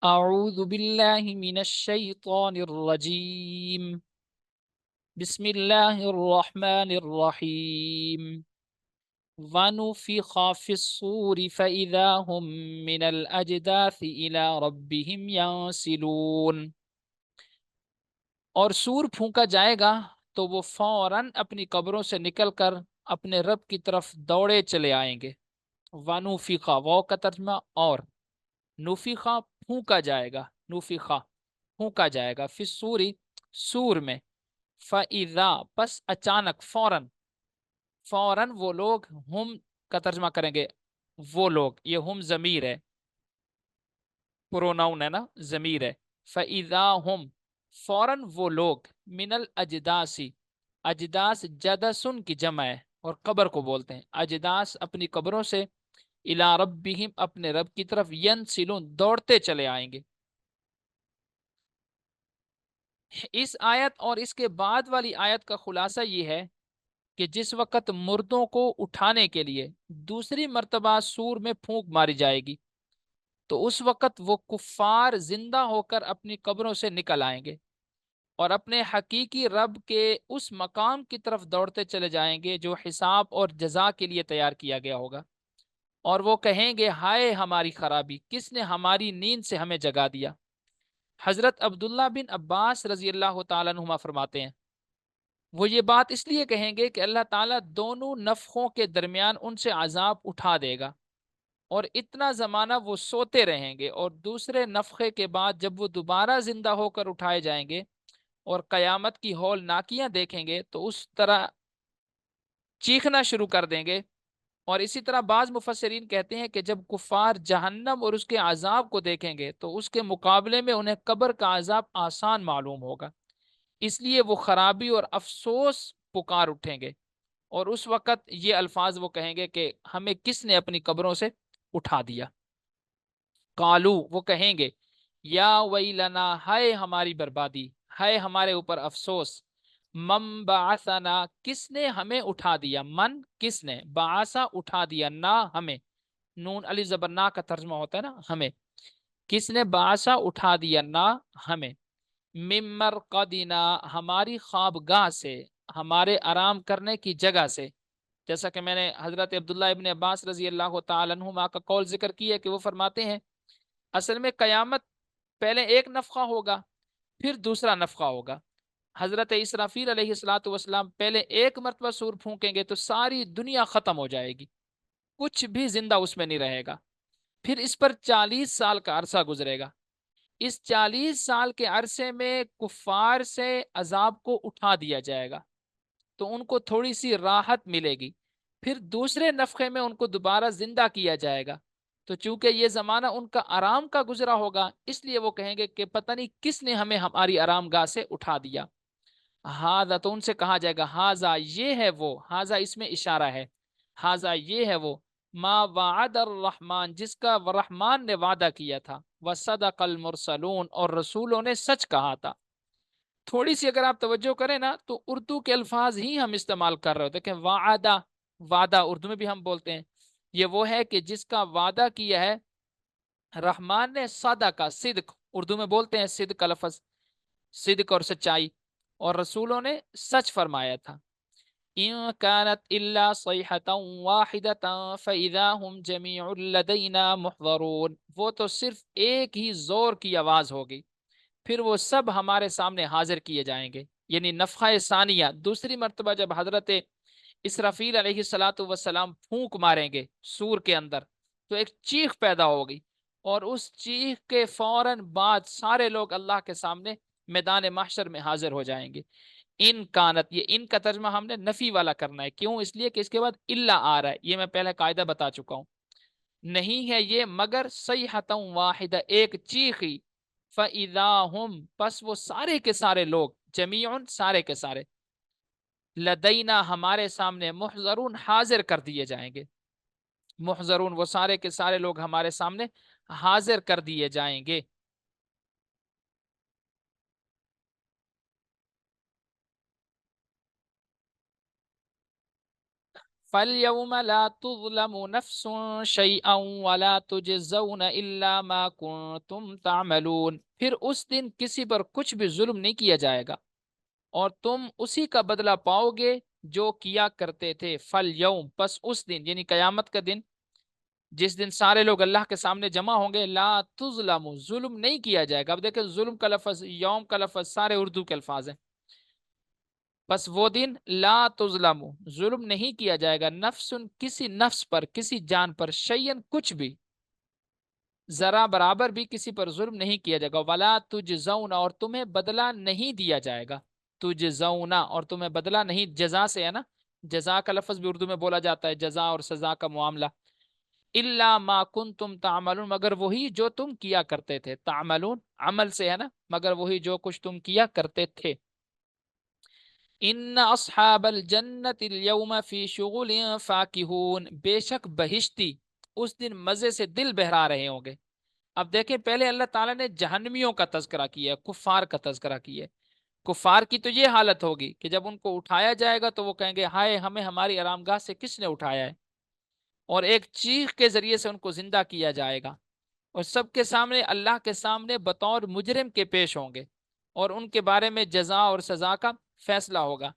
اعوذ باللہ من الشیطان الرجیم بسم اللہ الرحمن الرحیم ونفخ في الصور فإذا هم من الأجداث إلى ربهم ينسلون۔ اور سور پھونکا جائے گا تو وہ فوراً اپنی قبروں سے نکل کر اپنے رب کی طرف دوڑے چلے آئیں گے۔ ونفخا، واو کا ترجمہ اور، نفخا پھونکا جائے گا، نفخا پھونکا جائے گا، فی الصوری سور میں، فَإِذَا پس اچانک، فوراً، فوراً وہ لوگ، ہم کا ترجمہ کریں گے وہ لوگ، یہ ہم ضمیر ہے، پروناؤن ہے نا، ضمیر ہے، فَإِذَا ہم فوراً وہ لوگ، من الاجداسی، اجداس جدسن کی جمع ہے اور قبر کو بولتے ہیں، اجداس اپنی قبروں سے، الی ربہم اپنے رب کی طرف، ینسلون دوڑتے چلے آئیں گے۔ اس آیت اور اس کے بعد والی آیت کا خلاصہ یہ ہے کہ جس وقت مردوں کو اٹھانے کے لیے دوسری مرتبہ سور میں پھونک ماری جائے گی تو اس وقت وہ کفار زندہ ہو کر اپنی قبروں سے نکل آئیں گے اور اپنے حقیقی رب کے اس مقام کی طرف دوڑتے چلے جائیں گے جو حساب اور جزا کے لیے تیار کیا گیا ہوگا، اور وہ کہیں گے ہائے ہماری خرابی، کس نے ہماری نیند سے ہمیں جگا دیا۔ حضرت عبداللہ بن عباس رضی اللہ تعالیٰ عنہما فرماتے ہیں وہ یہ بات اس لیے کہیں گے کہ اللہ تعالیٰ دونوں نفخوں کے درمیان ان سے عذاب اٹھا دے گا اور اتنا زمانہ وہ سوتے رہیں گے، اور دوسرے نفخے کے بعد جب وہ دوبارہ زندہ ہو کر اٹھائے جائیں گے اور قیامت کی ہول ناکیاں دیکھیں گے تو اس طرح چیخنا شروع کر دیں گے۔ اور اسی طرح بعض مفسرین کہتے ہیں کہ جب کفار جہنم اور اس کے عذاب کو دیکھیں گے تو اس کے مقابلے میں انہیں قبر کا عذاب آسان معلوم ہوگا، اس لیے وہ خرابی اور افسوس پکار اٹھیں گے، اور اس وقت یہ الفاظ وہ کہیں گے کہ ہمیں کس نے اپنی قبروں سے اٹھا دیا۔ قالو، وہ کہیں گے یا ویلنا، ہائے ہماری بربادی، ہائے ہمارے اوپر افسوس، من بعثنا، کس نے ہمیں اٹھا دیا، من کس نے، بعثا اٹھا دیا، نا ہمیں، نون علی زبر نا کا ترجمہ ہوتا ہے نا ہمیں، کس نے بعثا اٹھا دیا، نا ہمیں، من مرقدنا ہماری خوابگاہ سے، ہمارے آرام کرنے کی جگہ سے۔ جیسا کہ میں نے حضرت عبداللہ ابن عباس رضی اللہ تعالیٰ عنہما کا قول ذکر کیا کہ وہ فرماتے ہیں اصل میں قیامت پہلے ایک نفخہ ہوگا پھر دوسرا نفخہ ہوگا۔ حضرت اسرافیل علیہ الصلوۃ والسلام پہلے ایک مرتبہ سور پھونکیں گے تو ساری دنیا ختم ہو جائے گی، کچھ بھی زندہ اس میں نہیں رہے گا، پھر اس پر 40 سال کا عرصہ گزرے گا، اس 40 سال کے عرصے میں کفار سے عذاب کو اٹھا دیا جائے گا تو ان کو تھوڑی سی راحت ملے گی، پھر دوسرے نفخے میں ان کو دوبارہ زندہ کیا جائے گا، تو چونکہ یہ زمانہ ان کا آرام کا گزرا ہوگا اس لیے وہ کہیں گے کہ پتہ نہیں کس نے ہمیں ہماری آرام گاہ سے اٹھا دیا۔ ہاذا، تو ان سے کہا جائے گا ہاذا، یہ ہے وہ، ہاذا اس میں اشارہ ہے، ہاذا یہ ہے وہ، ما وعد الرحمن، جس کا رحمان نے وعدہ کیا تھا، وصدق المرسلون، اور رسولوں نے سچ کہا تھا۔ تھوڑی سی اگر آپ توجہ کریں نا تو اردو کے الفاظ ہی ہم استعمال کر رہے ہوتے کہ وعدہ، وعدہ اردو میں بھی ہم بولتے ہیں، یہ وہ ہے کہ جس کا وعدہ کیا ہے رحمان نے، صدق کا صدق اردو میں بولتے ہیں، صدق کا لفظ صدق اور سچائی، اور رسولوں نے سچ فرمایا تھا۔ ان كانت الا صيحة واحدة فاذا هم جميع لدينا محضرون، وہ تو صرف ایک ہی زور کی آواز ہوگی پھر وہ سب ہمارے سامنے حاضر کیے جائیں گے، یعنی نفخہ ثانیہ، دوسری مرتبہ جب حضرت اسرافیل علیہ الصلاۃ والسلام پھونک ماریں گے سور کے اندر تو ایک چیخ پیدا ہوگی، اور اس چیخ کے فوراً بعد سارے لوگ اللہ کے سامنے میدان محشر میں حاضر ہو جائیں گے۔ ان کانت، یہ ان کا ترجمہ ہم نے نفی والا کرنا ہے، کیوں؟ اس لیے کہ اس کے بعد الا آ رہا ہے، یہ میں پہلے قاعدہ بتا چکا ہوں، نہیں ہے یہ مگر صیحۃ واحدہ، ایک چیخی، فَإِذَا هُمْ پس وہ سارے کے سارے لوگ، جمیعن سارے کے سارے، لدینا ہمارے سامنے، محضرون حاضر کر دیے جائیں گے، محضرون وہ سارے کے سارے لوگ ہمارے سامنے حاضر کر دیے جائیں گے۔ فَالْيَوْمَ لَا تُظْلَمُ نَفْسٌ شَيْئًا وَلَا تُجْزَوْنَ إِلَّا مَا كُنْتُمْ تَعْمَلُونَ، پھر اس دن کسی پر کچھ بھی ظلم نہیں کیا جائے گا اور تم اسی کا بدلہ پاؤ گے جو کیا کرتے تھے. فَالْيَوْمَ، پس اس دن یعنی قیامت کا دن، جس دن سارے لوگ اللہ کے سامنے جمع ہوں گے، لا تظلم، ظلم نہیں کیا جائے گا. اب دیکھیں ظلم کا لفظ، یوم کا لفظ سارے اردو کے الفاظ ہیں. بس وہ دن لا تظلم، ظلم نہیں کیا جائے گا، نفس، کسی نفس پر، کسی جان پر، شیئن، کچھ بھی، ذرا برابر بھی کسی پر ظلم نہیں کیا جائے گا. ولا تجزون، اور تمہیں بدلہ نہیں دیا جائے گا. تجزون، اور تمہیں بدلہ نہیں، جزا سے ہے نا، جزا کا لفظ بھی اردو میں بولا جاتا ہے، جزا اور سزا کا معاملہ. الا ما کنتم تعملون، مگر وہی جو تم کیا کرتے تھے. تعملون عمل سے ہے نا، مگر وہی جو کچھ تم کیا کرتے تھے. ان اصحاب الجنت اليوم فی شغل فاکہون، بے شک بہشتی اس دن مزے سے دل بہلا رہے ہوں گے. اب دیکھیں پہلے اللہ تعالیٰ نے جہنمیوں کا تذکرہ کیا ہے، کفار کا تذکرہ کیا ہے. کفار کی تو یہ حالت ہوگی کہ جب ان کو اٹھایا جائے گا تو وہ کہیں گے ہائے ہمیں ہماری آرام گاہ سے کس نے اٹھایا ہے، اور ایک چیخ کے ذریعے سے ان کو زندہ کیا جائے گا اور سب کے سامنے، اللہ کے سامنے بطور مجرم کے پیش ہوں گے اور ان کے بارے میں جزا اور سزا کا فیصلہ ہوگا.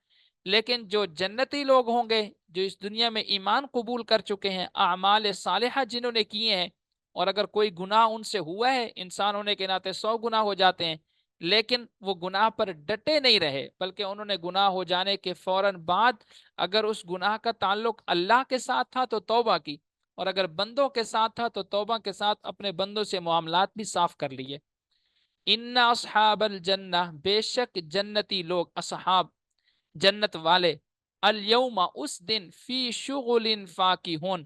لیکن جو جنتی لوگ ہوں گے، جو اس دنیا میں ایمان قبول کر چکے ہیں، اعمال صالحہ جنہوں نے کیے ہیں، اور اگر کوئی گناہ ان سے ہوا ہے، انسان ہونے کے ناطے 100 گناہ ہو جاتے ہیں، لیکن وہ گناہ پر ڈٹے نہیں رہے، بلکہ انہوں نے گناہ ہو جانے کے فوراً بعد اگر اس گناہ کا تعلق اللہ کے ساتھ تھا تو توبہ کی، اور اگر بندوں کے ساتھ تھا تو توبہ کے ساتھ اپنے بندوں سے معاملات بھی صاف کر لیے. ان اصحاب الجنہ، بے شک جنتی لوگ، اصحاب جنت والے، الیوم اس دن، فی شغل فاکہون،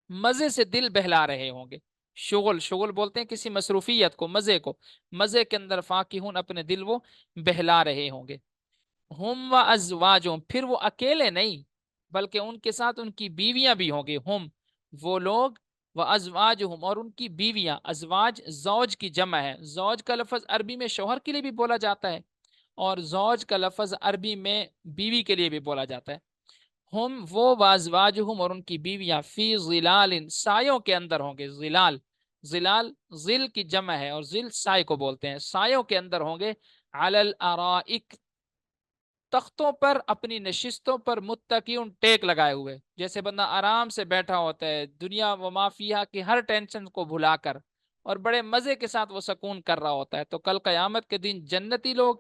مزے سے دل بہلا رہے ہوں گے. شغل، شغل بولتے ہیں کسی مصروفیت کو، مزے کو، مزے کے اندر فاکہون، اپنے دل وہ بہلا رہے ہوں گے. ہم و ازواجوں، پھر وہ اکیلے نہیں بلکہ ان کے ساتھ ان کی بیویاں بھی ہوں گی. ہم وہ لوگ، و ازواجہم، اور ان کی بیویاں. ازواج زوج کی جمع ہے. زوج کا لفظ عربی میں شوہر کے لیے بھی بولا جاتا ہے اور زوج کا لفظ عربی میں بیوی کے لیے بھی بولا جاتا ہے. ہم وہ، وازواجہم، اور ان کی بیویاں، فی ظلال، سایوں کے اندر ہوں گے. ظلال، ظلال ظل کی جمع ہے اور ظل سائے کو بولتے ہیں. سایوں کے اندر ہوں گے. علی الارائک، تختوں پر، اپنی نشستوں پر، متکئون، ٹیک لگائے ہوئے، جیسے بندہ آرام سے بیٹھا ہوتا ہے دنیا و ما فیہا کی ہر ٹینشن کو بھلا کر، اور بڑے مزے کے ساتھ وہ سکون کر رہا ہوتا ہے. تو کل قیامت کے دن جنتی لوگ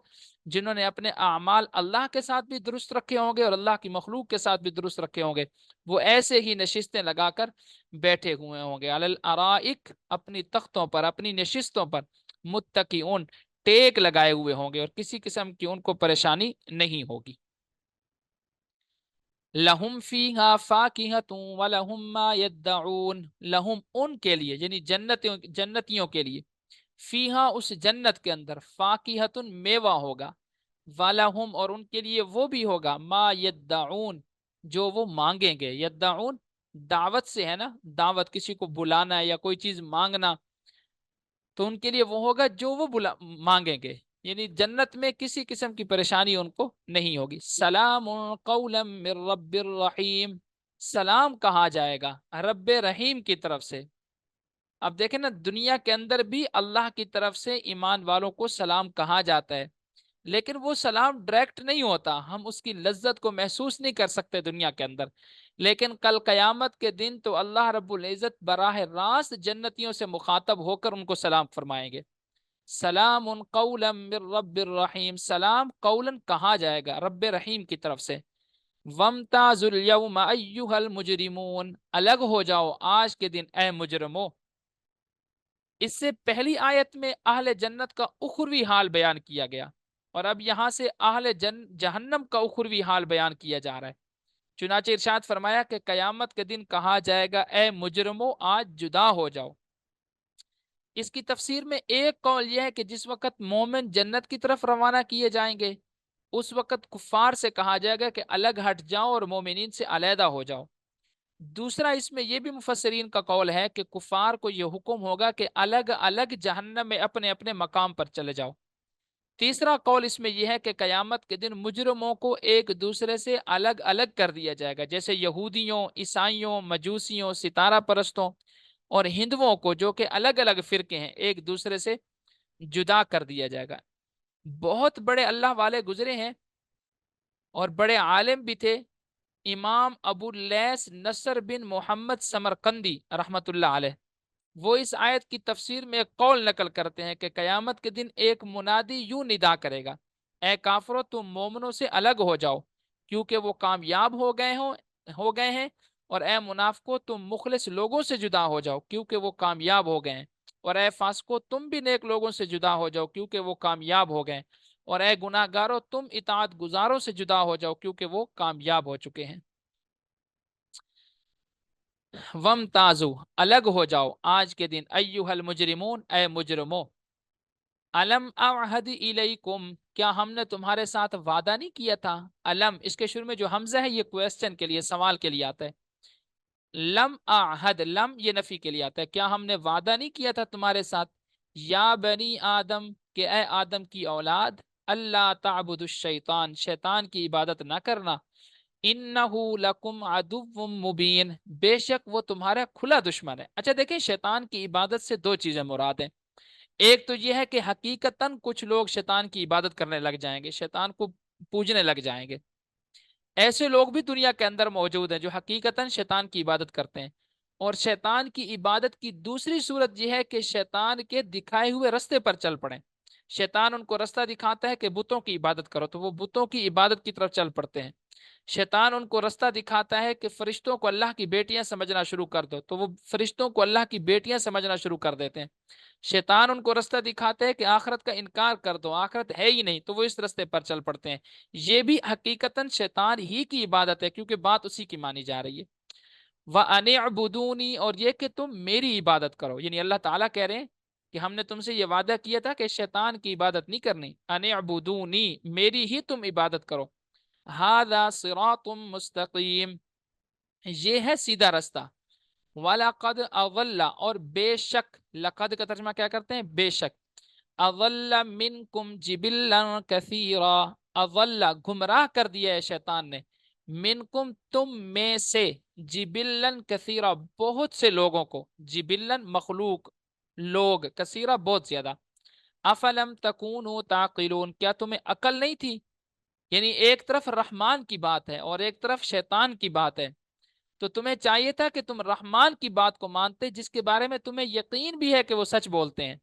جنہوں نے اپنے اعمال اللہ کے ساتھ بھی درست رکھے ہوں گے اور اللہ کی مخلوق کے ساتھ بھی درست رکھے ہوں گے، وہ ایسے ہی نشستیں لگا کر بیٹھے ہوئے ہوں گے. علی الارائک، اپنی تختوں پر، اپنی نشستوں پر، متکئون، ٹیک لگائے ہوئے ہوں گے، اور کسی قسم کی ان کو پریشانی نہیں ہوگی. لہم فیہا فاکہۃ ولہم ما یدعون، لہم ان کے لیے یعنی جنتیوں کے لیے، فیہا اس جنت کے اندر، فاکہۃ میوہ ہوگا، ولہم اور ان کے لیے وہ بھی ہوگا، ما یدعون جو وہ مانگیں گے. یدعون دعوت سے ہے نا، دعوت، کسی کو بلانا یا کوئی چیز مانگنا، تو ان کے لیے وہ ہوگا جو وہ مانگیں گے. یعنی جنت میں کسی قسم کی پریشانی ان کو نہیں ہوگی. سلام قولا من رب الرحیم، سلام کہا جائے گا رب رحیم کی طرف سے. اب دیکھیں نا، دنیا کے اندر بھی اللہ کی طرف سے ایمان والوں کو سلام کہا جاتا ہے، لیکن وہ سلام ڈائریکٹ نہیں ہوتا، ہم اس کی لذت کو محسوس نہیں کر سکتے دنیا کے اندر. لیکن کل قیامت کے دن تو اللہ رب العزت براہ راست جنتیوں سے مخاطب ہو کر ان کو سلام فرمائیں گے. سلام قولا من رب الرحیم، سلام قولا کہا جائے گا رب رحیم کی طرف سے. وامتازوا اليوم ایھا المجرمون، الگ ہو جاؤ آج کے دن اے مجرمو. اس سے پہلی آیت میں اہل جنت کا اخروی حال بیان کیا گیا، اور اب یہاں سے اہل جہنم کا اخروی حال بیان کیا جا رہا ہے. چنانچہ ارشاد فرمایا کہ قیامت کے دن کہا جائے گا اے مجرمو آج جدا ہو جاؤ. اس کی تفسیر میں ایک قول یہ ہے کہ جس وقت مومن جنت کی طرف روانہ کیے جائیں گے، اس وقت کفار سے کہا جائے گا کہ الگ ہٹ جاؤ اور مومنین سے علیحدہ ہو جاؤ. دوسرا اس میں یہ بھی مفسرین کا قول ہے کہ کفار کو یہ حکم ہوگا کہ الگ الگ جہنم میں اپنے اپنے مقام پر چلے جاؤ. تیسرا قول اس میں یہ ہے کہ قیامت کے دن مجرموں کو ایک دوسرے سے الگ الگ کر دیا جائے گا، جیسے یہودیوں، عیسائیوں، مجوسیوں، ستارہ پرستوں اور ہندوؤں کو، جو کہ الگ الگ فرقے ہیں، ایک دوسرے سے جدا کر دیا جائے گا۔ بہت بڑے اللہ والے گزرے ہیں اور بڑے عالم بھی تھے، امام ابو اللیث نصر بن محمد سمرقندی رحمت اللہ علیہ، وہ اس آیت کی تفسیر میں ایک قول نقل کرتے ہیں کہ قیامت کے دن ایک منادی یوں ندا کرے گا: اے کافرو، تم مومنوں سے الگ ہو جاؤ کیونکہ وہ کامیاب ہو گئے ہیں، اور اے منافقو، تم مخلص لوگوں سے جدا ہو جاؤ کیونکہ وہ کامیاب ہو گئے ہیں، اور اے فاسقو، تم بھی نیک لوگوں سے جدا ہو جاؤ کیونکہ وہ کامیاب ہو گئے ہیں، اور اے گناہ گارو، تم اطاعت گزاروں سے جدا ہو جاؤ کیونکہ وہ کامیاب ہو چکے ہیں۔ وم تازو، الگ ہو جاؤ آج کے دن، ایوہ المجرمون، اے مجرمو، علم اعہد الیکم، کیا ہم نے تمہارے ساتھ وعدہ نہیں کیا تھا؟ علم، اس کے شروع میں جو حمزہ ہے یہ کویسچن کے لیے، سوال کے لیے آتا ہے۔ لم اعہد، لم یہ نفی کے لیے آتا ہے، کیا ہم نے وعدہ نہیں کیا تھا تمہارے ساتھ؟ یا بنی آدم، کہ اے آدم کی اولاد، اللہ تعبد الشیطان، شیطان کی عبادت نہ کرنا، انہو لکم عدو مبین، بے شک وہ تمہارا کھلا دشمن ہے۔ اچھا دیکھیں، شیطان کی عبادت سے دو چیزیں مراد ہیں۔ ایک تو یہ ہے کہ حقیقتاً کچھ لوگ شیطان کی عبادت کرنے لگ جائیں گے، شیطان کو پوجنے لگ جائیں گے، ایسے لوگ بھی دنیا کے اندر موجود ہیں جو حقیقتاً شیطان کی عبادت کرتے ہیں۔ اور شیطان کی عبادت کی دوسری صورت یہ ہے کہ شیطان کے دکھائے ہوئے رستے پر چل پڑیں، شیطان ان کو رستہ دکھاتا ہے کہ بتوں کی عبادت کرو تو وہ بتوں کی عبادت کی طرف چل پڑتے ہیں، شیطان ان کو رستہ دکھاتا ہے کہ فرشتوں کو اللہ کی بیٹیاں سمجھنا شروع کر دو تو وہ فرشتوں کو اللہ کی بیٹیاں سمجھنا شروع کر دیتے ہیں، شیطان ان کو رستہ دکھاتا ہے کہ آخرت کا انکار کر دو، آخرت ہے ہی نہیں، تو وہ اس رستے پر چل پڑتے ہیں۔ یہ بھی حقیقتاً شیطان ہی کی عبادت ہے کیونکہ بات اسی کی مانی جا رہی ہے۔ وَأَنِ اعْبُدُونِي، اور یہ کہ تم میری عبادت کرو، یعنی اللہ تعالیٰ کہہ رہے ہیں کہ ہم نے تم سے یہ وعدہ کیا تھا کہ شیطان کی عبادت نہیں کرنی، أَنِ اعْبُدُونِي، میری ہی تم عبادت کرو، هَذَا صِرَاطٌ مُسْتَقِيم، یہ ہے سیدھا رستہ، وَلَقَدْ أَضَلَّ، اور بے شک، لقد کا ترجمہ کیا کرتے ہیں؟ بے شک، أَضَلَّ مِنْكُمْ جِبِلًّا كَثِيرًا، أَضَلَّ گمراہ کر دیا ہے شیطان نے، منکم تم میں سے، جبلن کثیرہ بہت سے لوگوں کو، جبلن مخلوق، لوگ، کثیرہ بہت زیادہ، افلم تکونوا تعقلون، کیا تمہیں عقل نہیں تھی؟ یعنی ایک طرف رحمان کی بات ہے اور ایک طرف شیطان کی بات ہے، تو تمہیں چاہیے تھا کہ تم رحمان کی بات کو مانتے جس کے بارے میں تمہیں یقین بھی ہے کہ وہ سچ بولتے ہیں،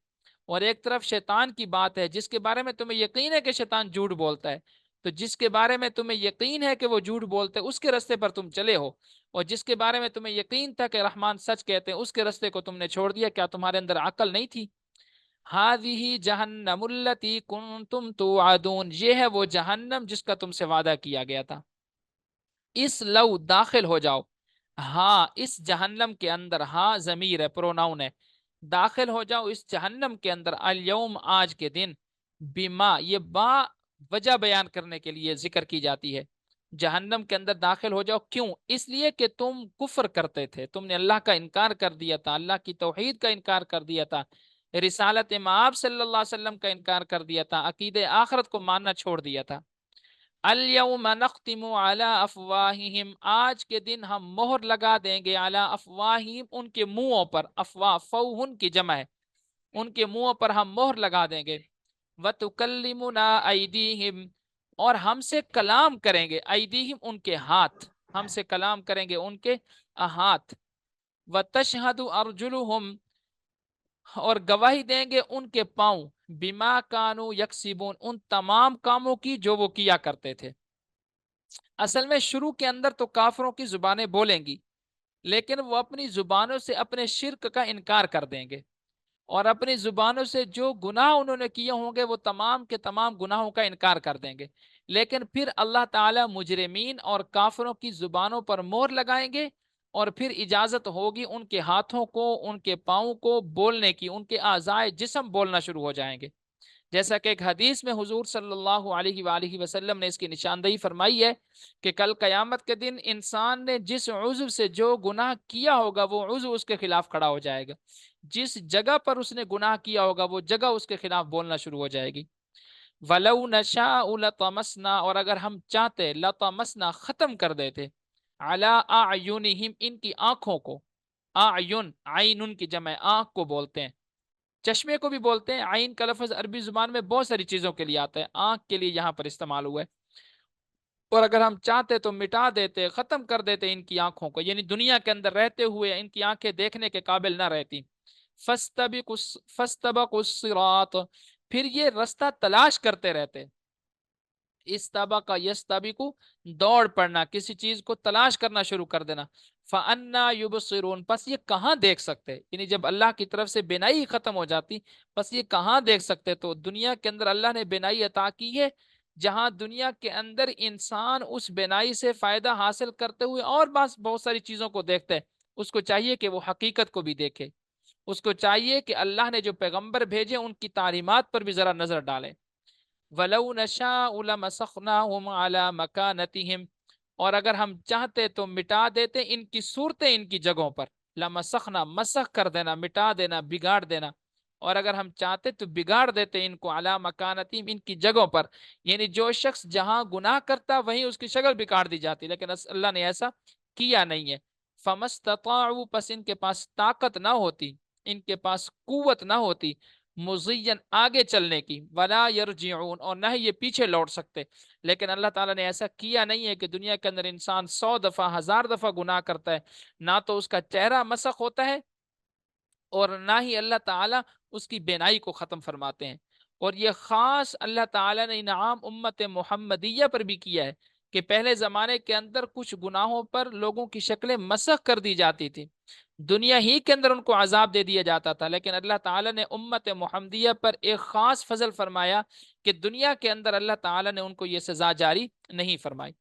اور ایک طرف شیطان کی بات ہے جس کے بارے میں تمہیں یقین ہے کہ شیطان جھوٹ بولتا ہے، تو جس کے بارے میں تمہیں یقین ہے کہ وہ جھوٹ بولتے ہیں اس کے رستے پر تم چلے ہو، اور جس کے بارے میں تمہیں یقین تھا کہ رحمان سچ کہتے ہیں اس کے رستے کو تم نے چھوڑ دیا، کیا تمہارے اندر عقل نہیں تھی؟ ہذہ جہنم التی کنتم توعدون، یہ ہے وہ جہنم جس کا تم سے وعدہ کیا گیا تھا، اس لو داخل ہو جاؤ، ہاں اس جہنم کے اندر، ہاں ضمیر ہے، پروناؤن ہے، داخل ہو جاؤ اس جہنم کے اندر، الیوم آج کے دن، بما یہ با وجہ بیان کرنے کے لیے ذکر کی جاتی ہے، جہنم کے اندر داخل ہو جاؤ، کیوں؟ اس لیے کہ تم کفر کرتے تھے، تم نے اللہ کا انکار کر دیا تھا، اللہ کی توحید کا انکار کر دیا تھا، رسالت مآب صلی اللہ علیہ وسلم کا انکار کر دیا تھا، عقید آخرت کو ماننا چھوڑ دیا تھا۔ الیوم نختم علی افواہہم، آج کے دن ہم مہر لگا دیں گے، علی افواہہم ان کے منہوں پر، افواہ فوہن کی جمع ہے، ان کے منہوں پر ہم مہر لگا دیں گے، وتکلمنا ایدیہم، اور ہم سے کلام کریں گے، ایدیہم ان کے ہاتھ، ہم سے کلام کریں گے ان کے ہاتھ، وتشہد ارجلہم، اور گواہی دیں گے ان کے پاؤں، بما کانوا یکسبون، ان تمام کاموں کی جو وہ کیا کرتے تھے۔ اصل میں شروع کے اندر تو کافروں کی زبانیں بولیں گی، لیکن وہ اپنی زبانوں سے اپنے شرک کا انکار کر دیں گے، اور اپنی زبانوں سے جو گناہ انہوں نے کیے ہوں گے وہ تمام کے تمام گناہوں کا انکار کر دیں گے، لیکن پھر اللہ تعالیٰ مجرمین اور کافروں کی زبانوں پر مہر لگائیں گے، اور پھر اجازت ہوگی ان کے ہاتھوں کو، ان کے پاؤں کو بولنے کی، ان کے اعضائے جسم بولنا شروع ہو جائیں گے، جیسا کہ ایک حدیث میں حضور صلی اللہ علیہ وآلہ وسلم نے اس کی نشاندہی فرمائی ہے کہ کل قیامت کے دن انسان نے جس عضو سے جو گناہ کیا ہوگا وہ عضو اس کے خلاف کھڑا ہو جائے گا، جس جگہ پر اس نے گناہ کیا ہوگا وہ جگہ اس کے خلاف بولنا شروع ہو جائے گی۔ وَلَوْ نَشَاءُ لَطَمَسْنَا، اور اگر ہم چاہتے لَطَمَسْنَا ختم کر دیتے، عَلَىٰ أَعْيُنِهِمْ ان کی آنکھوں کو، اعین عین کی جمع آنکھ کو بولتے ہیں، چشمے کو بھی بولتے ہیں، عین کا لفظ عربی زبان میں بہت ساری چیزوں کے لیے آتا ہے، آنکھ کے لیے یہاں پر استعمال ہوا ہے، اور اگر ہم چاہتے تو مٹا دیتے، ختم کر دیتے ان کی آنکھوں کو، یعنی دنیا کے اندر رہتے ہوئے ان کی آنکھیں دیکھنے کے قابل نہ رہتی۔ فَاسْتَبِقُوا الصِّرَاطَ، پھر یہ رستہ تلاش کرتے رہتے، استبق یستبق، دوڑ پڑنا، کسی چیز کو تلاش کرنا شروع کر دینا، فَأَنَّا يُبْصِرُونَ، پس یہ کہاں دیکھ سکتے، یعنی جب اللہ کی طرف سے بینائی ختم ہو جاتی پس یہ کہاں دیکھ سکتے۔ تو دنیا کے اندر اللہ نے بینائی عطا کی ہے، جہاں دنیا کے اندر انسان اس بینائی سے فائدہ حاصل کرتے ہوئے اور بہت ساری چیزوں کو دیکھتے ہے، اس کو چاہیے کہ وہ حقیقت کو بھی دیکھے، اس کو چاہیے کہ اللہ نے جو پیغمبر بھیجے ان کی تعلیمات پر بھی ذرا نظر ڈالے۔ وَلَوْ نَشَاءُ لَمَسَخْنَاهُمْ عَلَى مَكَانَتِهِمْ، اور اگر ہم چاہتے تو مٹا دیتے ان کی صورتیں ان کی جگہوں پر، لَمَسَخْنَا مسخ کر دینا، مٹا دینا، بگاڑ دینا، اور اگر ہم چاہتے تو بگاڑ دیتے ان کو عَلَى مَكَانَتِهِمْ ان کی جگہوں پر، یعنی جو شخص جہاں گناہ کرتا وہیں اس کی شکل بگاڑ دی جاتی، لیکن اللہ نے ایسا کیا نہیں ہے۔ فَمَا اسْتَطَاعُوا، پس ان کے پاس طاقت نہ ہوتی، ان کے پاس قوت نہ ہوتی، مزین آگے چلنے کی، ولا یرجعون، اور نہ ہی یہ پیچھے لوٹ سکتے، لیکن اللہ تعالیٰ نے ایسا کیا نہیں ہے کہ دنیا کے اندر انسان 100 دفعہ 1000 دفعہ گناہ کرتا ہے، نہ تو اس کا چہرہ مسخ ہوتا ہے اور نہ ہی اللہ تعالیٰ اس کی بینائی کو ختم فرماتے ہیں۔ اور یہ خاص اللہ تعالیٰ نے انعام امت محمدیہ پر بھی کیا ہے کہ پہلے زمانے کے اندر کچھ گناہوں پر لوگوں کی شکلیں مسخ کر دی جاتی تھی، دنیا ہی کے اندر ان کو عذاب دے دیا جاتا تھا، لیکن اللہ تعالیٰ نے امت محمدیہ پر ایک خاص فضل فرمایا کہ دنیا کے اندر اللہ تعالیٰ نے ان کو یہ سزا جاری نہیں فرمائی۔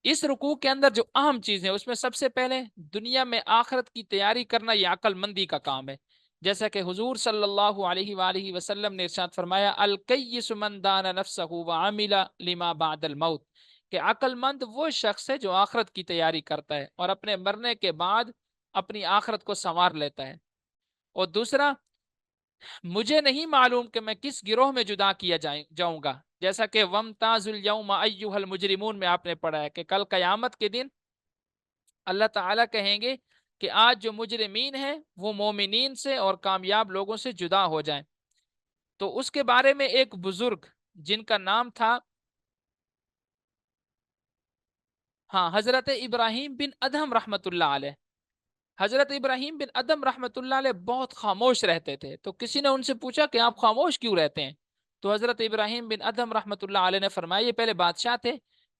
اس رکوع کے اندر جو اہم چیز ہے اس میں سب سے پہلے دنیا میں آخرت کی تیاری کرنا یہ عقل مندی کا کام ہے، جیسا کہ حضور صلی اللہ علیہ وآلہ وسلم نے ارشاد فرمایا، الکیس من دان نفسہ وعمل لما بعد الموت، کہ عقل مند وہ شخص ہے جو آخرت کی تیاری کرتا ہے اور اپنے مرنے کے بعد اپنی آخرت کو سنوار لیتا ہے۔ اور دوسرا، مجھے نہیں معلوم کہ میں کس گروہ میں جدا کیا جاؤں گا، جیسا کہ وَامْتَازُ الْيَوْمَ أَيُّهَا الْمُجْرِمُونَ میں آپ نے پڑھا ہے کہ کل قیامت کے دن اللہ تعالیٰ کہیں گے کہ آج جو مجرمین ہیں وہ مومنین سے اور کامیاب لوگوں سے جدا ہو جائیں۔ تو اس کے بارے میں ایک بزرگ جن کا نام تھا حضرت ابراہیم بن ادہم رحمۃ اللہ علیہ، حضرت ابراہیم بن ادم رحمۃ اللہ علیہ بہت خاموش رہتے تھے، تو کسی نے ان سے پوچھا کہ آپ خاموش کیوں رہتے ہیں؟ تو حضرت ابراہیم بن ادم رحمۃ اللہ علیہ نے فرمایا، یہ پہلے بادشاہ تھے،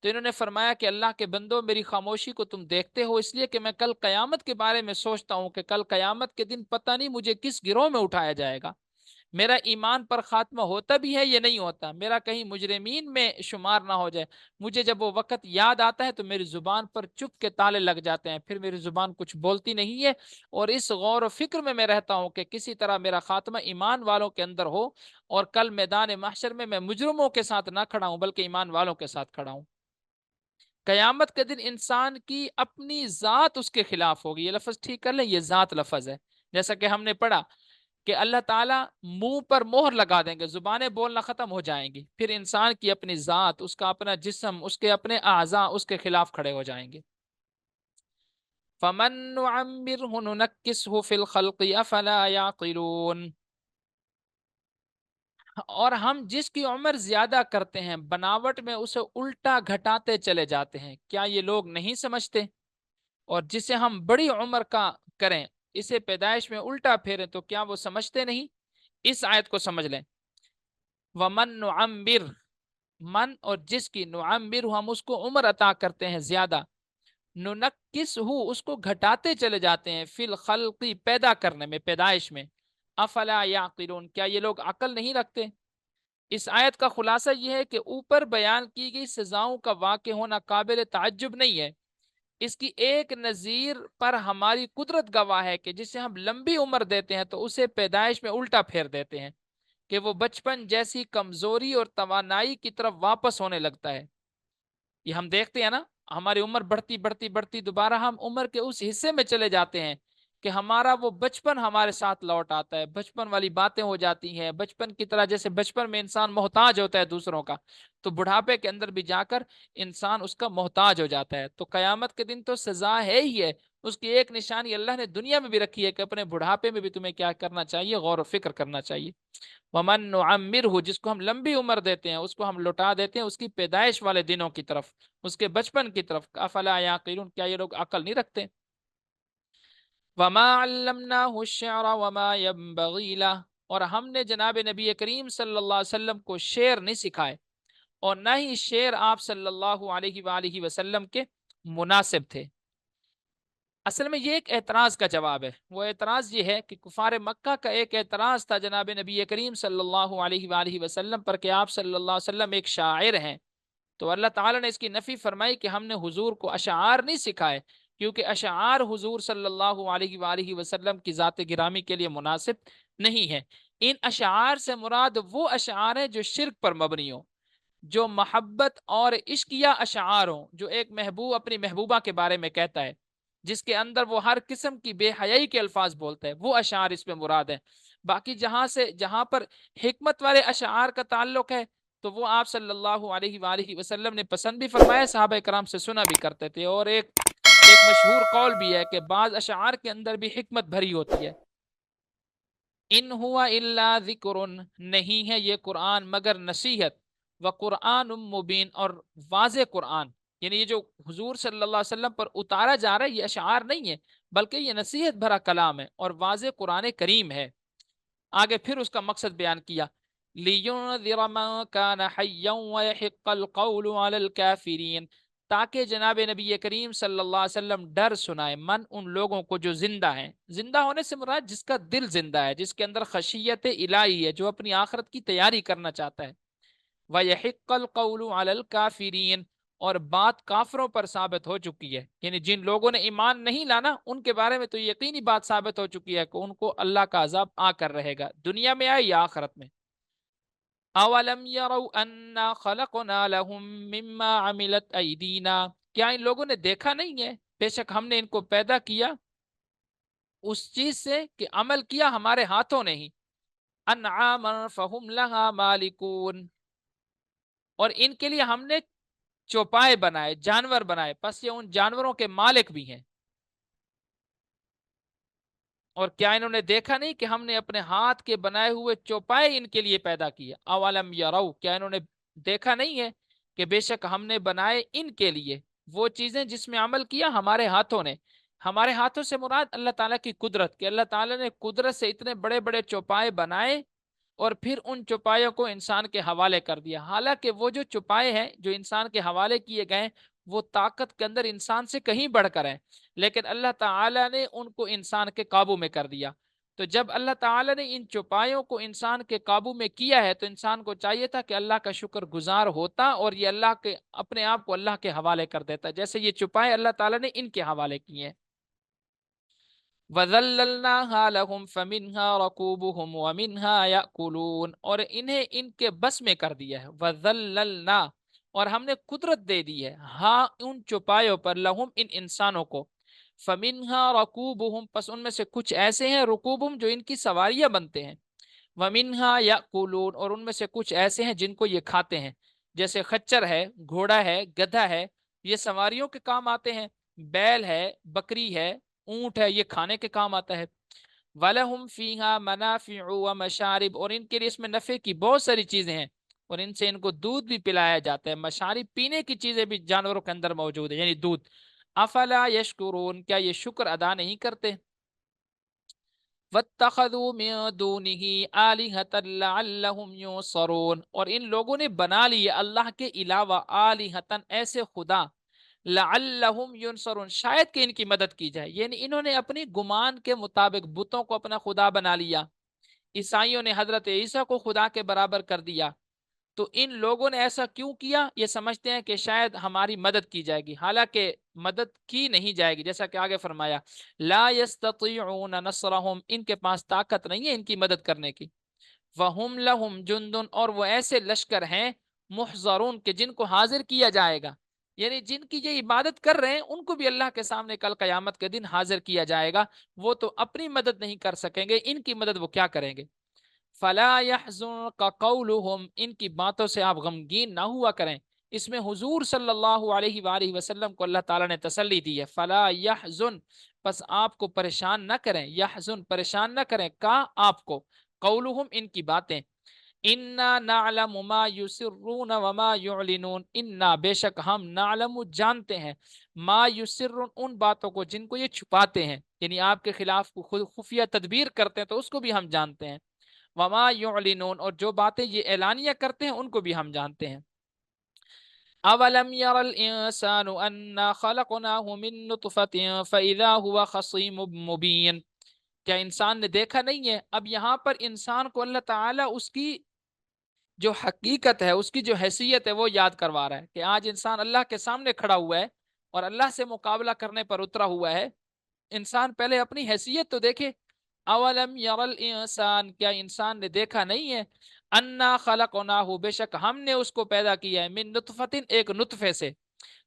تو انہوں نے فرمایا کہ اللہ کے بندو، میری خاموشی کو تم دیکھتے ہو اس لیے کہ میں کل قیامت کے بارے میں سوچتا ہوں کہ کل قیامت کے دن پتہ نہیں مجھے کس گروہ میں اٹھایا جائے گا، میرا ایمان پر خاتمہ ہوتا بھی ہے یہ نہیں ہوتا، میرا کہیں مجرمین میں شمار نہ ہو جائے، مجھے جب وہ وقت یاد آتا ہے تو میری زبان پر چپ کے تالے لگ جاتے ہیں، پھر میری زبان کچھ بولتی نہیں ہے، اور اس غور و فکر میں رہتا ہوں کہ کسی طرح میرا خاتمہ ایمان والوں کے اندر ہو اور کل میدان محشر میں مجرموں کے ساتھ نہ کھڑا ہوں بلکہ ایمان والوں کے ساتھ کھڑا ہوں۔ قیامت کے دن انسان کی اپنی ذات اس کے خلاف ہوگی، یہ لفظ ٹھیک کر لیں، یہ ذات لفظ ہے، جیسا کہ ہم نے پڑھا کہ اللہ تعالیٰ منہ پر مہر لگا دیں گے، زبانیں بولنا ختم ہو جائیں گی، پھر انسان کی اپنی ذات، اس کا اپنا جسم، اس کے اپنے اعضاء اس کے خلاف کھڑے ہو جائیں گے۔ فَمَن نُعَمِّرْهُ نُنَكِّسْهُ فِي الْخَلْقِ أَفَلَا يَعْقِلُونَ، اور ہم جس کی عمر زیادہ کرتے ہیں بناوٹ میں اسے الٹا گھٹاتے چلے جاتے ہیں، کیا یہ لوگ نہیں سمجھتے؟ اور جسے ہم بڑی عمر کا کریں، اسے پیدائش میں الٹا پھیریں تو کیا وہ سمجھتے نہیں؟ اس آیت کو سمجھ لیں، وَمَن نُعَمِّرْ، من اور جس کی نعمر ہم اس کو عمر عطا کرتے ہیں زیادہ، ننکسہ اس کو گھٹاتے چلے جاتے ہیں، فی الخلق پیدا کرنے میں، پیدائش میں، افلا یعقلون کیا یہ لوگ عقل نہیں رکھتے؟ اس آیت کا خلاصہ یہ ہے کہ اوپر بیان کی گئی سزاؤں کا واقع ہونا قابل تعجب نہیں ہے، اس کی ایک نظیر پر ہماری قدرت گواہ ہے کہ جسے ہم لمبی عمر دیتے ہیں تو اسے پیدائش میں الٹا پھیر دیتے ہیں کہ وہ بچپن جیسی کمزوری اور توانائی کی طرف واپس ہونے لگتا ہے۔ یہ ہم دیکھتے ہیں نا، ہماری عمر بڑھتی بڑھتی بڑھتی دوبارہ ہم عمر کے اس حصے میں چلے جاتے ہیں کہ ہمارا وہ بچپن ہمارے ساتھ لوٹ آتا ہے، بچپن والی باتیں ہو جاتی ہیں، بچپن کی طرح جیسے بچپن میں انسان محتاج ہوتا ہے دوسروں کا، تو بڑھاپے کے اندر بھی جا کر انسان اس کا محتاج ہو جاتا ہے۔ تو قیامت کے دن تو سزا ہے ہی ہے، اس کی ایک نشانی اللہ نے دنیا میں بھی رکھی ہے کہ اپنے بڑھاپے میں بھی تمہیں کیا کرنا چاہیے، غور و فکر کرنا چاہیے۔ وَمَن نُعَمِّرْهُ، جس کو ہم لمبی عمر دیتے ہیں، اس کو ہم لوٹا دیتے ہیں اس کی پیدائش والے دنوں کی طرف، اس کے بچپن کی طرف۔ افلا یعقلون، کیا یہ لوگ عقل نہیں رکھتے؟ وما علمناه الشعر وما ينبغي له، اور ہم نے جناب نبی کریم صلی اللہ علیہ وسلم کو شعر نہیں سکھائے، اور نہ ہی شعر آپ صلی اللہ علیہ وآلہ وسلم کے مناسب تھے۔ اصل میں یہ ایک اعتراض کا جواب ہے۔ وہ اعتراض یہ ہے کہ کفار مکہ کا ایک اعتراض تھا جناب نبی کریم صلی اللہ علیہ وآلہ وسلم پر کہ آپ صلی اللہ علیہ وسلم ایک شاعر ہیں۔ تو اللہ تعالیٰ نے اس کی نفی فرمائی کہ ہم نے حضور کو اشعار نہیں سکھائے، کیونکہ اشعار حضور صلی اللہ علیہ وآلہ وسلم کی ذات گرامی کے لیے مناسب نہیں ہے۔ ان اشعار سے مراد وہ اشعار ہیں جو شرک پر مبنی ہوں، جو محبت اور عشقیہ اشعار ہوں، جو ایک محبوب اپنی محبوبہ کے بارے میں کہتا ہے، جس کے اندر وہ ہر قسم کی بے حیائی کے الفاظ بولتا ہے، وہ اشعار اس میں مراد ہے۔ باقی جہاں پر حکمت والے اشعار کا تعلق ہے تو وہ آپ صلی اللہ علیہ وآلہ وسلم نے پسند بھی فرمایا، صحابہ کرام سے سنا بھی کرتے تھے، اور ایک مشہور قول بھی ہے کہ بعض اشعار کے اندر بھی حکمت بھری ہوتی ہے۔ ان ہوا الا ذکر، نہیں ہے یہ قرآن مگر نصیحت، و قرآن مبین، اور واضح قرآن، یعنی یہ جو حضور صلی اللہ علیہ وسلم پر اتارا جا رہا ہے یہ اشعار نہیں ہے، بلکہ یہ نصیحت بھرا کلام ہے اور واضح قرآن کریم ہے۔ آگے پھر اس کا مقصد بیان کیا، لِيُنذِرَ مَن كَانَ حَيًّا وَيَحِقَّ الْقَوْلُ عَلَى الْكَافِرِينَ، تاکہ جناب نبی کریم صلی اللہ علیہ وسلم ڈر سنائے من ان لوگوں کو جو زندہ ہیں۔ زندہ ہونے سے مراد جس کا دل زندہ ہے، جس کے اندر خشیت الہی ہے، جو اپنی آخرت کی تیاری کرنا چاہتا ہے۔ وَيَحِقَّ الْقَوْلُ عَلَى الْكَافِرِينَ، اور بات کافروں پر ثابت ہو چکی ہے، یعنی جن لوگوں نے ایمان نہیں لانا ان کے بارے میں تو یقینی بات ثابت ہو چکی ہے کہ ان کو اللہ کا عذاب آ کر رہے گا، دنیا میں آئے یا آخرت میں۔ اولم يروا انا خلقنا لهم مما عملت ایدینا، کیا ان لوگوں نے دیکھا نہیں ہے بے شک ہم نے ان کو پیدا کیا اس چیز سے کہ عمل کیا ہمارے ہاتھوں نے ہی، انعاما فهم لها مالکون، اور ان کے لیے ہم نے چوپائے بنائے، جانور بنائے، پس یہ ان جانوروں کے مالک بھی ہیں۔ اور کیا انہوں نے دیکھا نہیں کہ ہم نے اپنے ہاتھ کے بنائے ہوئے چوپائے ان کے لیے پیدا کیے؟ اولم یرو، کیا انہوں نے دیکھا نہیں ہے کہ بے شک ہم نے بنائے ان کے لیے وہ چیزیں جس میں عمل کیا ہمارے ہاتھوں نے۔ ہمارے ہاتھوں سے مراد اللہ تعالیٰ کی قدرت، کہ اللہ تعالیٰ نے قدرت سے اتنے بڑے بڑے چوپائے بنائے اور پھر ان چوپایوں کو انسان کے حوالے کر دیا، حالانکہ وہ جو چوپائے ہیں جو انسان کے حوالے کیے گئے وہ طاقت کے اندر انسان سے کہیں بڑھ کر ہیں، لیکن اللہ تعالیٰ نے ان کو انسان کے قابو میں کر دیا۔ تو جب اللہ تعالیٰ نے ان چوپایوں کو انسان کے قابو میں کیا ہے تو انسان کو چاہیے تھا کہ اللہ کا شکر گزار ہوتا اور یہ اللہ کے اپنے آپ کو اللہ کے حوالے کر دیتا، جیسے یہ چوپائے اللہ تعالیٰ نے ان کے حوالے کیے ہیں۔ وَذَلَّلْنَاهَا لَهُمْ فَمِنْهَا رَكُوبُهُمْ وَمِنْهَا يَأْكُلُونَ، اور انہیں ان کے بس میں کر دیا ہے۔ وَذَلَّلْنَا، اور ہم نے قدرت دے دی ہے، ہاں ان چوپایوں پر، لہم ان انسانوں کو، فَمِنْهَا رَكُوبُهُمْ، پس ان میں سے کچھ ایسے ہیں، رکوبہم جو ان کی سواریاں بنتے ہیں، وَمِنْهَا يَأْكُلُونَ، اور ان میں سے کچھ ایسے ہیں جن کو یہ کھاتے ہیں، جیسے خچر ہے، گھوڑا ہے، گدھا ہے، یہ سواریوں کے کام آتے ہیں، بیل ہے، بکری ہے، اونٹ ہے، یہ کھانے کے کام آتا ہے۔ وَلَهُمْ فِيهَا مَنَافِعُ وَمَشَارِبُ، اور ان کے لیے اس میں نفع کی بہت ساری چیزیں ہیں، اور ان سے ان کو دودھ بھی پلایا جاتا ہے، مشارب پینے کی چیزیں بھی جانوروں کے اندر موجود ہیں، یعنی دودھ۔ افلا یشکرون، کیا یہ شکر ادا نہیں کرتے؟ وَاتَّخَذُوا مِن دُونِهِ آلِهَةً لَعَلَّهُمْ يُنصَرُونَ، اور ان لوگوں نے بنا لیے اللہ کے علاوہ آلِهَةً ایسے خدا، لعلہم ینصرون شاید کہ ان کی مدد کی جائے، یعنی انہوں نے اپنی گمان کے مطابق بتوں کو اپنا خدا بنا لیا، عیسائیوں نے حضرت عیسیٰ کو خدا کے برابر کر دیا، تو ان لوگوں نے ایسا کیوں کیا؟ یہ سمجھتے ہیں کہ شاید ہماری مدد کی جائے گی، حالانکہ مدد کی نہیں جائے گی، جیسا کہ آگے فرمایا لا یستطیعون نصرہم، ان کے پاس طاقت نہیں ہے ان کی مدد کرنے کی، وہم لہم جندن، اور وہ ایسے لشکر ہیں محضرون کہ جن کو حاضر کیا جائے گا، یعنی جن کی یہ عبادت کر رہے ہیں ان کو بھی اللہ کے سامنے کل قیامت کے دن حاضر کیا جائے گا، وہ تو اپنی مدد نہیں کر سکیں گے، ان کی مدد وہ کیا کریں گے؟ فلا يحزنك قولهم، ان کی باتوں سے آپ غمگین نہ ہوا کریں۔ اس میں حضور صلی اللہ علیہ وآلہ وسلم کو اللہ تعالیٰ نے تسلی دی ہے، فلا يحزن، پس آپ کو پریشان نہ کریں، یحزن پریشان نہ کریں کا آپ کو، قولهم ان کی باتیں، انا نعلم ما یسرون وما یعلنون، انا بے شک ہم نعلم جانتے ہیں، ما یسرون ان باتوں کو جن کو یہ چھپاتے ہیں، یعنی آپ کے خلاف خفیہ تدبیر کرتے ہیں تو اس کو بھی ہم جانتے ہیں، وما یعلنون اور جو باتیں یہ اعلانیہ کرتے ہیں ان کو بھی ہم جانتے ہیں۔ اولم یر الانسان انا خلقناه من نطفة فاذا هو خصیم مبین، کیا انسان نے دیکھا نہیں ہے؟ اب یہاں پر انسان کو اللہ تعالیٰ اس کی جو حقیقت ہے، اس کی جو حیثیت ہے وہ یاد کروا رہا ہے کہ آج انسان اللہ کے سامنے کھڑا ہوا ہے اور اللہ سے مقابلہ کرنے پر اترا ہوا ہے۔ انسان پہلے اپنی حیثیت تو دیکھے، اولم یر الانسان، کیا انسان نے دیکھا نہیں ہے؟ انا خلقناہ، بے شک ہم نے اس کو پیدا کیا ہے، من نطفۃ، ایک نطفے سے،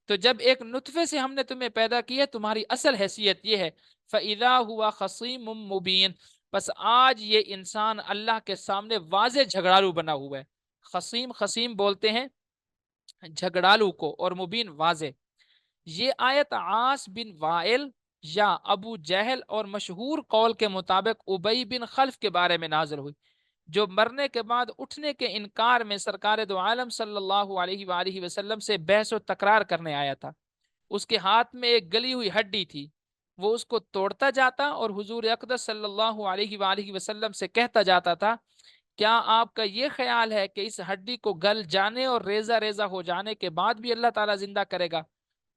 تو جب ایک نطفے سے ہم نے تمہیں پیدا کیا، تمہاری اصل حیثیت یہ ہے، فَإِذَا هُوَ خَصِيمٌ مُبِينٌ، بس آج یہ انسان اللہ کے سامنے واضح جھگڑالو بنا ہوا ہے۔ خصیم، خصیم بولتے ہیں جھگڑالو کو، اور مبین واضح۔ یہ آیت عاص بن وائل یا ابو جہل اور مشہور قول کے مطابق ابی بن خلف کے بارے میں نازل ہوئی، جو مرنے کے بعد اٹھنے کے انکار میں سرکار دو عالم صلی اللہ علیہ وآلہ وسلم سے بحث و تکرار کرنے آیا تھا۔ اس کے ہاتھ میں ایک گلی ہوئی ہڈی تھی، وہ اس کو توڑتا جاتا اور حضور اقدس صلی اللہ علیہ وآلہ وسلم سے کہتا جاتا تھا، کیا آپ کا یہ خیال ہے کہ اس ہڈی کو گل جانے اور ریزہ ریزہ ہو جانے کے بعد بھی اللہ تعالیٰ زندہ کرے گا؟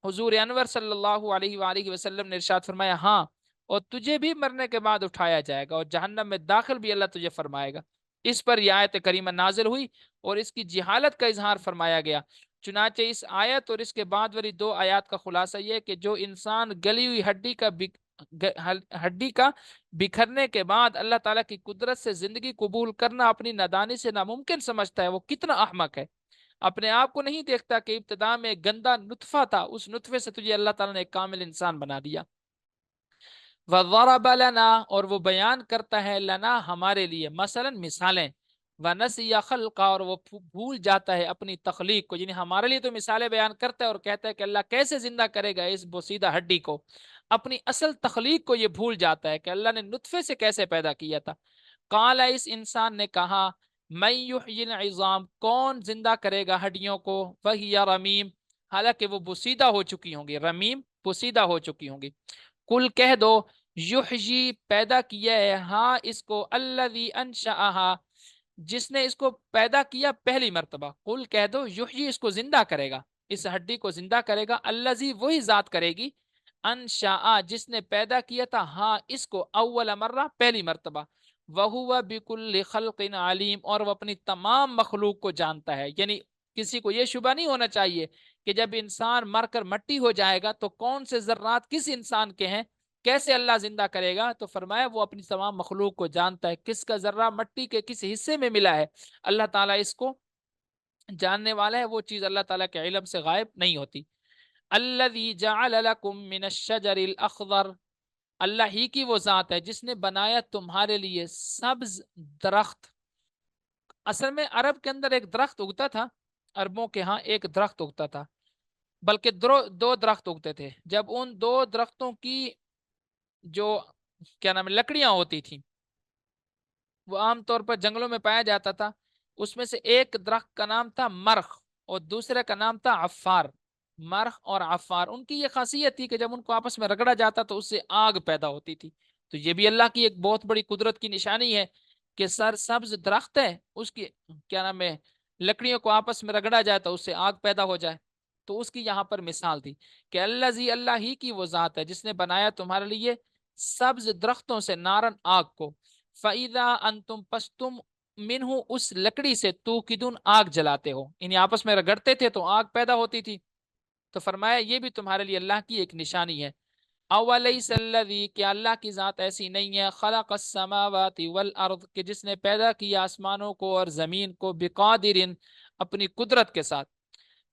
حضور انور صلی اللہ علیہ وآلہ وسلم نے ارشاد فرمایا، ہاں، اور تجھے بھی مرنے کے بعد اٹھایا جائے گا اور جہنم میں داخل بھی اللہ تجھے فرمائے گا۔ اس پر یہ آیت کریمہ نازل ہوئی اور اس کی جہالت کا اظہار فرمایا گیا۔ چنانچہ اس آیت اور اس کے بعد والی دو آیات کا خلاصہ یہ ہے کہ جو انسان گلی ہوئی ہڈی کا بکھرنے کے بعد اللہ تعالیٰ کی قدرت سے زندگی قبول کرنا اپنی نادانی سے ناممکن سمجھتا ہے، وہ کتنا احمق ہے۔ اپنے آپ کو نہیں دیکھتا کہ ابتدا میں گندا نطفہ تھا، اس نطفے سے تجھے اللہ تعالیٰ نے ایک کامل انسان بنا دیا۔ وَضَرَبَ لَنَا، اور وہ بیان کرتا ہے لنا ہمارے لیے، مثلا مثالیں، وَنَسِيَ خَلْقَ، اور وہ بھول جاتا ہے اپنی تخلیق کو، یعنی ہمارے لیے تو مثالیں بیان کرتا ہے اور کہتا ہے کہ اللہ کیسے زندہ کرے گا اس بوسیدہ ہڈی کو، اپنی اصل تخلیق کو یہ بھول جاتا ہے کہ اللہ نے نطفے سے کیسے پیدا کیا تھا۔ قال، اس انسان نے کہا، من یحیی العظام، کون زندہ کرے گا ہڈیوں کو، وہی رمیم، حالانکہ وہ بوسیدہ ہو چکی ہوں گی، رمیم بوسیدہ ہو چکی ہوں گی۔ کل کہہ دو، یحیی پیدا کیا ہے ہاں اس کو، الذی انشأہا جس نے اس کو پیدا کیا پہلی مرتبہ، کل کہہ دو یحیی اس کو زندہ کرے گا، اس ہڈی کو زندہ کرے گا، الذی وہی ذات کرے گی، انشأ جس نے پیدا کیا تھا ہاں اس کو، اول مرہ پہلی مرتبہ، وَهُوَ بِكُلِّ خَلْقٍ عَلِيمٌ اور وہ اپنی تمام مخلوق کو جانتا ہے۔ یعنی کسی کو یہ شبہ نہیں ہونا چاہیے کہ جب انسان مر کر مٹی ہو جائے گا تو کون سے ذرات کس انسان کے ہیں، کیسے اللہ زندہ کرے گا، تو فرمایا وہ اپنی تمام مخلوق کو جانتا ہے، کس کا ذرہ مٹی کے کس حصے میں ملا ہے اللہ تعالیٰ اس کو جاننے والا ہے، وہ چیز اللہ تعالیٰ کے علم سے غائب نہیں ہوتی۔ الذی جعل لکم من الشجر الاخضر، اللہ ہی کی وہ ذات ہے جس نے بنایا تمہارے لیے سبز درخت۔ اصل میں عرب کے اندر ایک درخت اگتا تھا، عربوں کے ہاں ایک درخت اگتا تھا، بلکہ دو درخت اگتے تھے۔ جب ان دو درختوں کی جو کیا نام ہے لکڑیاں ہوتی تھیں، وہ عام طور پر جنگلوں میں پایا جاتا تھا، اس میں سے ایک درخت کا نام تھا مرخ اور دوسرے کا نام تھا عفار۔ مرخ اور عفار، ان کی یہ خاصیت تھی کہ جب ان کو آپس میں رگڑا جاتا تو اس سے آگ پیدا ہوتی تھی۔ تو یہ بھی اللہ کی ایک بہت بڑی قدرت کی نشانی ہے کہ سر سبز درخت ہے، اس کی کیا نام ہے لکڑیوں کو آپس میں رگڑا جائے تو اس سے آگ پیدا ہو جائے۔ تو اس کی یہاں پر مثال تھی کہ اللہ ہی کی وہ ذات ہے جس نے بنایا تمہارے لیے سبز درختوں سے نارن آگ کو، فَإِذَا أَنْتُمْ پس تم منہ اس لکڑی سے توقدون آگ جلاتے ہو، یعنی آپس میں رگڑتے تھے تو آگ پیدا ہوتی تھی۔ تو فرمایا یہ بھی تمہارے لیے اللہ کی ایک نشانی ہے۔ اولیس الذی، کیا اللہ کی ذات ایسی نہیں ہے، خلق السماوات والارض کہ جس نے پیدا کیا آسمانوں کو اور زمین کو، بقادر اپنی قدرت کے ساتھ،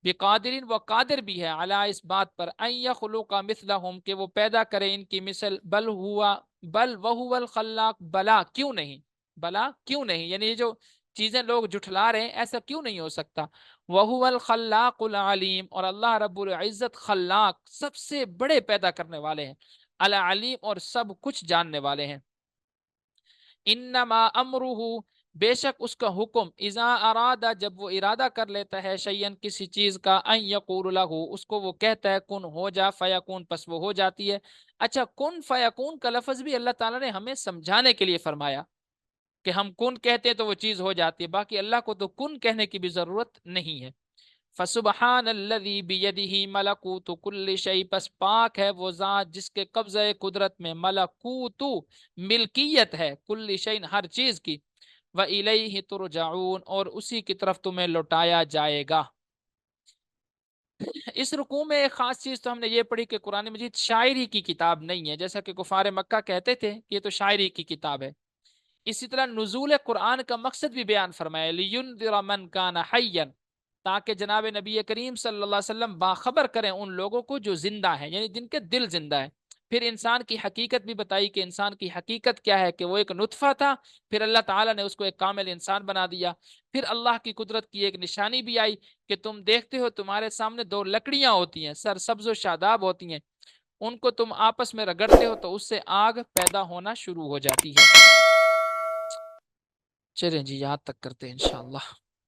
بقادرین، وہ قادر بھی ہے، علی اس بات پر، ان یخلق مثلہم کہ وہ پیدا کرے ان کی مثل، بل وہو الخلاق، بلا کیوں نہیں، بلا کیوں نہیں، یعنی یہ جو چیزیں لوگ جھٹلا رہے ہیں ایسا کیوں نہیں ہو سکتا، وہو الخلاق العلیم، اور اللہ رب العزت خلاق سب سے بڑے پیدا کرنے والے ہیں، العلیم اور سب کچھ جاننے والے ہیں، انما امرہ بے شک اس کا حکم، اذا ارادہ جب وہ ارادہ کر لیتا ہے، شیئن کسی چیز کا، ان یقول لہ اس کو وہ کہتا ہے، کن ہو جا، فیکون پس وہ ہو جاتی ہے۔ اچھا، کن فیکون کا لفظ بھی اللہ تعالیٰ نے ہمیں سمجھانے کے لیے فرمایا کہ ہم کن کہتے ہیں تو وہ چیز ہو جاتی ہے، باقی اللہ کو تو کن کہنے کی بھی ضرورت نہیں ہے۔ فسبحان الذی بیدہ ملکوت کل شیء، پس پاک ہے وہ ذات جس کے قبضہ قدرت میں ملکوت ملکیت ہے، کل شیء ہر چیز کی، وَإِلَيْهِ تُرْجَعُونَ اور اسی کی طرف تمہیں لوٹایا جائے گا۔ اس رکوع میں ایک خاص چیز تو ہم نے یہ پڑھی کہ قرآن مجید شاعری کی کتاب نہیں ہے، جیسا کہ کفار مکہ کہتے تھے کہ یہ تو شاعری کی کتاب ہے۔ اسی طرح نزول قرآن کا مقصد بھی بیان فرمایا، لِيُنذِرَ مَنْ كَانَ حَيًّا، تاکہ جناب نبی کریم صلی اللہ علیہ وسلم باخبر کریں ان لوگوں کو جو زندہ ہیں، یعنی جن کے دل زندہ ہیں۔ پھر انسان کی حقیقت بھی بتائی کہ انسان کی حقیقت کیا ہے، کہ وہ ایک نطفہ تھا، پھر اللہ تعالیٰ نے اس کو ایک کامل انسان بنا دیا۔ پھر اللہ کی قدرت کی ایک نشانی بھی آئی کہ تم دیکھتے ہو تمہارے سامنے دو لکڑیاں ہوتی ہیں، سر سبز و شاداب ہوتی ہیں، ان کو تم آپس میں رگڑتے ہو تو اس سے آگ پیدا ہونا شروع ہو جاتی ہے۔ چلیں جی، یہاں تک کرتے ہیں انشاءاللہ۔